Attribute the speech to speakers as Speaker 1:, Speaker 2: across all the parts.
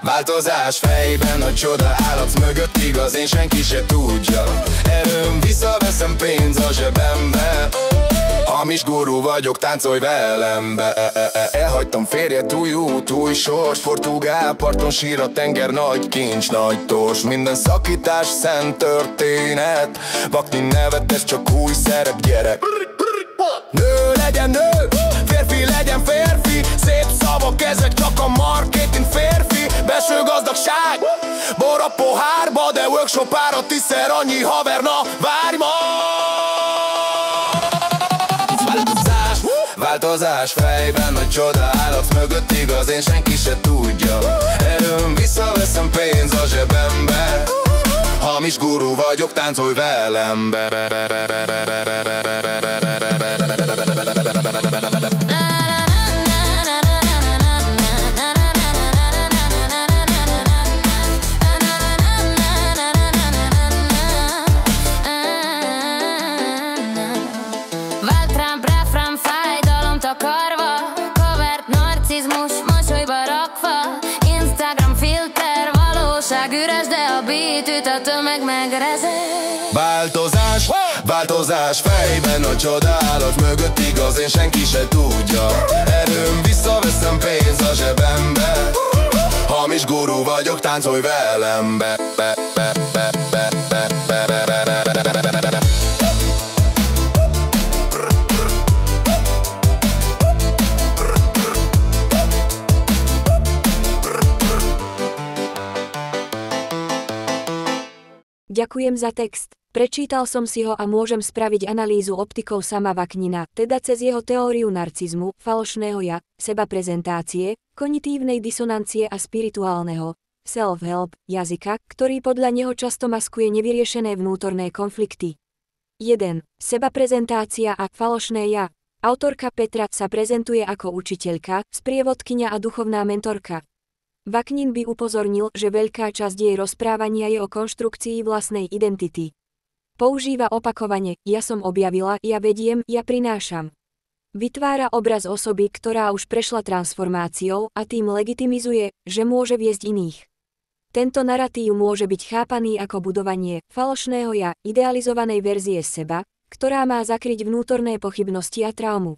Speaker 1: Változás fejben, a csoda állat mögött igaz, én senki se tudja. Erőm visszaveszem, pénz a zsebembe. Hamis gurú vagyok, táncolj velem be. Elhagytam férjet, új út, új sors. Portugál parton sír a tenger, nagy kincs, nagy tors. Minden szakítás, szent történet. Vakni nevetes, csak új szerep, gyerek. Nő legyen nő, férfi legyen férfi. Szép szavak ezek, csak a marketing férfi. Belső gazdagság, bor a pohárba, de workshop ára tízszer annyi haver, na várj ma! Változás fejben, a csoda állat mögött igaz, én senki se tudja. Erőm visszaveszem, pénz a zsebembe. Hamis gurú vagyok, táncolj velem be.
Speaker 2: Vált rám, refrán, fájdalom takarva, kavert narcizmus, mosolyba rakva. Instagram filter, valóság üres, de a beat üt, a tömeg megrezeg.
Speaker 1: Változás fejben, a csoda állat mögött igaz, én senki se tudja. Erőm visszaveszem, pénz a zsebembe. Hamis gurú vagyok, táncolj velem be.
Speaker 3: Ďakujem za text. Prečítal som si ho a môžem spraviť analýzu optikou sama Vaknina, teda cez jeho teóriu narcizmu, falošného ja, sebaprezentácie, kognitívnej disonancie a spirituálneho self-help jazyka, ktorý podľa neho často maskuje nevyriešené vnútorné konflikty. 1. Sebaprezentácia a falošné ja. Autorka Petra sa prezentuje ako učiteľka, sprievodkyňa a duchovná mentorka. Vaknin by upozornil, že veľká časť jej rozprávania je o konštrukcii vlastnej identity. Používa opakovane, ja som objavila, ja vediem, ja prinášam. Vytvára obraz osoby, ktorá už prešla transformáciou a tým legitimizuje, že môže viesť iných. Tento naratív môže byť chápaný ako budovanie falošného ja, idealizovanej verzie seba, ktorá má zakryť vnútorné pochybnosti a traumu.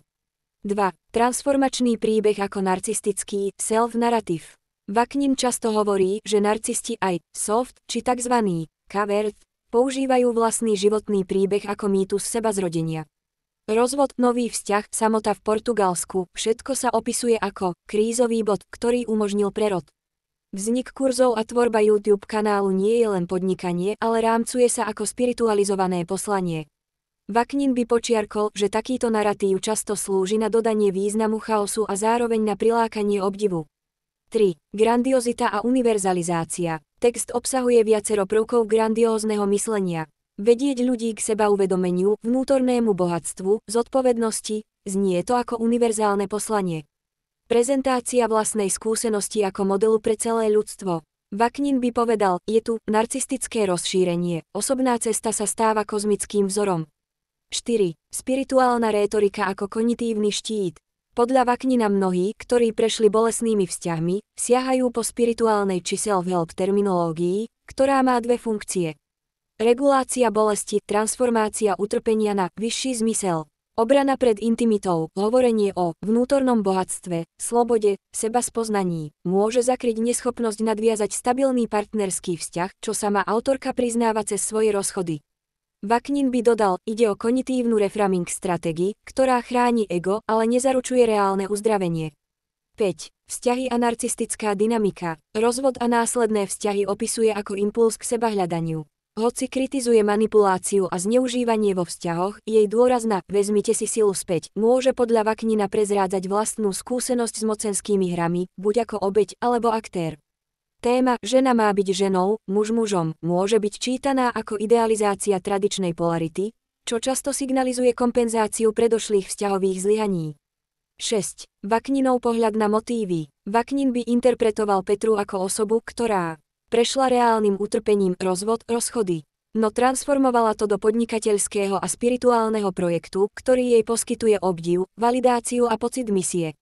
Speaker 3: 2. Transformačný príbeh ako narcistický self-narrative. Vaknin často hovorí, že narcisti aj soft, či tzv. Covert, používajú vlastný životný príbeh ako mýtus sebazrodenia. Rozvod, nový vzťah, samota v Portugalsku, všetko sa opisuje ako krízový bod, ktorý umožnil prerod. Vznik kurzov a tvorba YouTube kanálu nie je len podnikanie, ale rámcuje sa ako spiritualizované poslanie. Vaknin by počiarkol, že takýto naratív často slúži na dodanie významu chaosu a zároveň na prilákanie obdivu. 3. Grandiozita a univerzalizácia. Text obsahuje viacero prvkov grandiózneho myslenia. Vedieť ľudí k seba uvedomeniu, vnútornému bohatstvu, zodpovednosti, znie to ako univerzálne poslanie. Prezentácia vlastnej skúsenosti ako modelu pre celé ľudstvo. Vaknin by povedal, je tu narcistické rozšírenie, osobná cesta sa stáva kozmickým vzorom. 4. Spirituálna rétorika ako kognitívny štít. Podľa Vaknina mnohí, ktorí prešli bolestnými vzťahmi, siahajú po spirituálnej či self-help terminológii, ktorá má dve funkcie. Regulácia bolesti, transformácia utrpenia na vyšší zmysel. Obrana pred intimitou, hovorenie o vnútornom bohatstve, slobode, sebaspoznaní, môže zakryť neschopnosť nadviazať stabilný partnerský vzťah, čo sama autorka priznáva cez svoje rozchody. Vaknin by dodal, ide o kognitívnu reframing stratégii, ktorá chráni ego, ale nezaručuje reálne uzdravenie. 5. Vzťahy a narcistická dynamika. Rozvod a následné vzťahy opisuje ako impuls k sebahľadaniu. Hoci kritizuje manipuláciu a zneužívanie vo vzťahoch, jej dôraz na vezmite si silu späť môže podľa Vaknina prezrádzať vlastnú skúsenosť s mocenskými hrami, buď ako obeť alebo aktér. Téma žena má byť ženou, muž mužom môže byť čítaná ako idealizácia tradičnej polarity, čo často signalizuje kompenzáciu predošlých vzťahových zlyhaní. 6. Vakninov pohľad na motívy. Vaknin by interpretoval Petru ako osobu, ktorá prešla reálnym utrpením rozvod, rozchody, no transformovala to do podnikateľského a spirituálneho projektu, ktorý jej poskytuje obdiv, validáciu a pocit misie.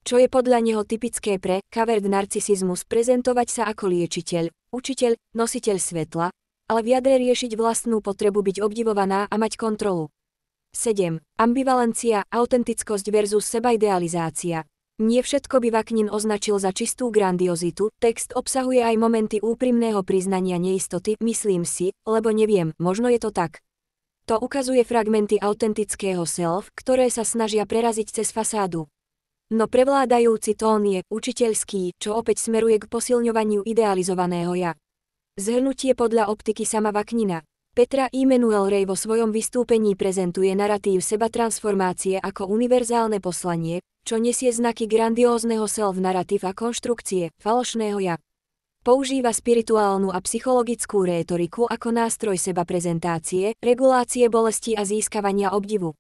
Speaker 3: čo je podľa neho typické pre covert narcisizmus prezentovať sa ako liečiteľ, učiteľ, nositeľ svetla, ale v jadre riešiť vlastnú potrebu byť obdivovaná a mať kontrolu. 7. Ambivalencia, autentickosť versus sebaidealizácia. Nie všetko by Vaknin označil za čistú grandiozitu, text obsahuje aj momenty úprimného priznania neistoty, myslím si, lebo neviem, možno je to tak. To ukazuje fragmenty autentického self, ktoré sa snažia preraziť cez fasádu. No prevládajúci tón je učiteľský, čo opäť smeruje k posilňovaniu idealizovaného ja. Zhrnutie podľa optiky sama Vaknina. Petra Immanuel Ray vo svojom vystúpení prezentuje naratív sebatransformácie ako univerzálne poslanie, čo nesie znaky grandiózneho self-naratív a konštrukcie falošného ja. Používa spirituálnu a psychologickú rétoriku ako nástroj sebaprezentácie, regulácie bolesti a získavania obdivu.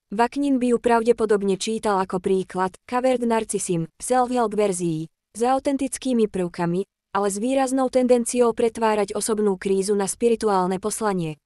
Speaker 3: Vaknin by ju pravdepodobne čítal ako príklad covert narcism, self-help verzií, s autentickými prvkami, ale s výraznou tendenciou pretvárať osobnú krízu na spirituálne poslanie.